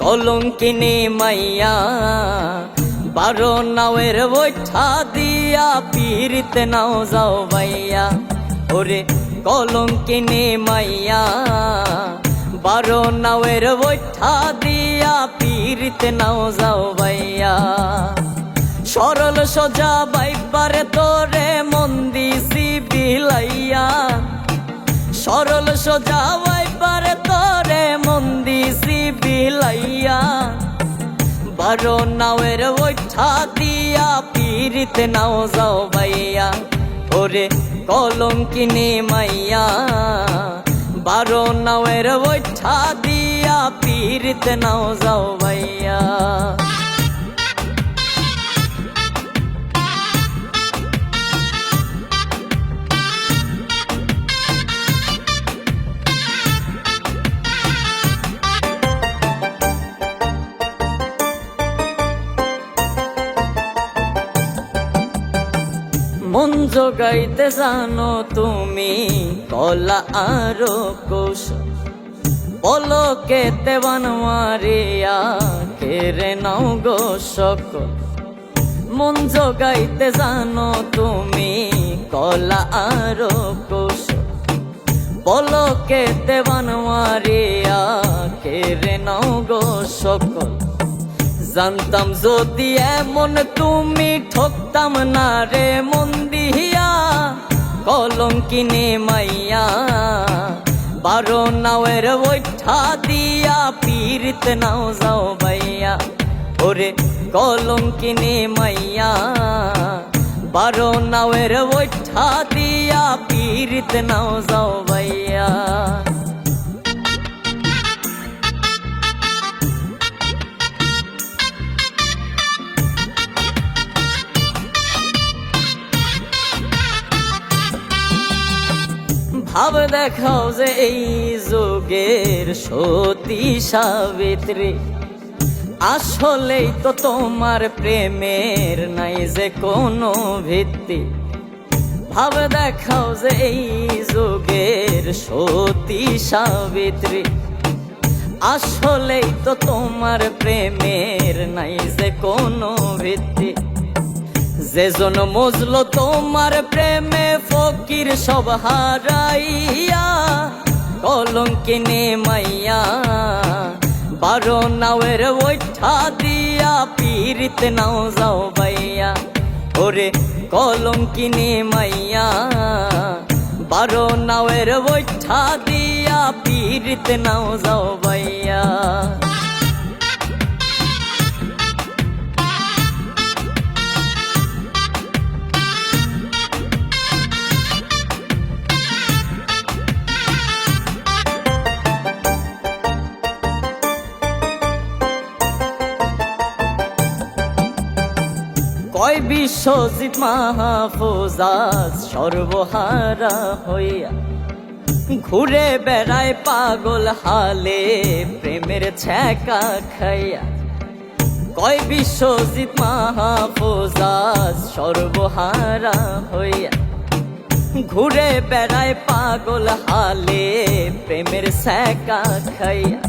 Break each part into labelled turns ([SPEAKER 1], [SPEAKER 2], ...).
[SPEAKER 1] কলঙ্কিনী মাইয়া বারো নাওয়ের বৈঠা দিয়া পীরিতে নাও যাও বাইয়া। ওরে কলঙ্কিনী মাইয়া বারো নাওয়ের বৈঠা দিয়া পীরিতে নাও যাও বাইয়া। সরল সোজা বাইপারে তোরে মন দিছি বিলাইয়া। সরল সোজা বাইপারে তোরে মন দিছি বিলাইয়া। বারো নাওয়ের বৈঠা দিয়া পীরিতে নাও যাও বাইয়া। ওরে কলঙ্কিনী মাইয়া বারো নাওয়ের বৈঠা দিয়া পীরিতে নাও যাও বাইয়া। মন জোগাইতে জানো তুমি কলা আরো কৌশল। পলকেতে বান মারিয়া কেড়ে নাও গো সকল। মন জোগাইতে জানো তুমি কলা আরো কৌশল। পলকেতে বান মারিয়া কেড়ে নাও গো সকল। জানতাম যদি এমন তুমি ঠকতাম না রে মন দিয়া। কলঙ্কিনী মাইয়া বারো নাওয়ের বৈঠা দিয়া পীরিতে নাও যাও বাইয়া। ওরে কলঙ্কিনী মাইয়া বারো নাওয়ের বৈঠা দিয়া পীরিতে নাও যাও বাইয়া। ভাব দেখাও যে এই যুগের সতী সাবিত্রী। আসলেই তো তোমার প্রেমের নাই যে কোনো ভিত্তি। ভাব দেখাও যে এই যুগের সতী সাবিত্রী। আসলেই তো তোমার প্রেমের নাই যে কোনো ভিত্তি। যেজন মজলো তোমার প্রেমে ফকির সব হারাইয়া। কলঙ্কিনী মাইয়া বারো নাওয়ের বৈঠা দিয়া পীরিতে নাও যাও বাইয়া। ওরে কলঙ্কিনী মাইয়া বারো নাওয়ের বৈঠা দিয়া পীরিতে নাও যাও বাইয়া। কয় বিশ্বজিৎ মাহফুজ আজ সর্বহারা হইয়া। ঘুরে বেড়ায় পাগল হালে প্রেমের ছ্যাঁকা খাইয়া। কয় বিশ্বজিৎ মাহফুজ আজ সর্বহারা হইয়া। ঘুরে বেড়ায় পাগল হালে প্রেমের ছ্যাঁকা খাইয়া।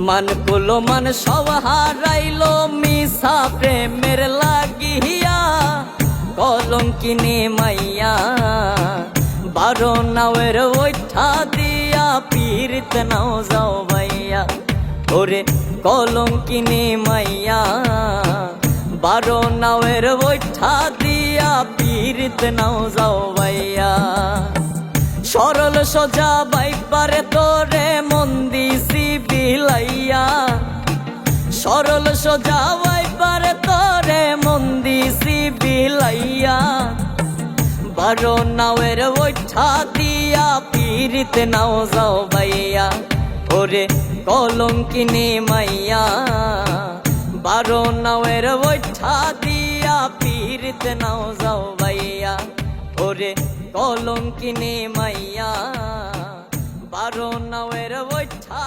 [SPEAKER 1] মান কুলো মান সব হারাইলো মিশা প্রেমের লাগিয়া। কলঙ্কিনী মাইয়া বারো নাওয়ের বৈঠা দিয়া পীরিতে নাও যাও বাইয়া। ওরে কলঙ্কিনী মাইয়া বারো নাওয়ের বৈঠা দিয়া পীরিতে নাও যাও বাইয়া। সরল সোজা বাইপারে তোরে মন দিছি বিলাইয়া। সরল সোজা বাইপারে তোরে মন দিছি বিলাইয়া। বারো নাওয়ের বৈঠা দিয়া পীরিতে নাও যাও বাইয়া। ওরে কলঙ্কিনী মাইয়া বারো নাওয়ের বৈঠা দিয়া পীরিতে নাও যাও বাইয়া। ওরে কলঙ্কিনী মাইয়া বারো নাওয়ের বৈঠা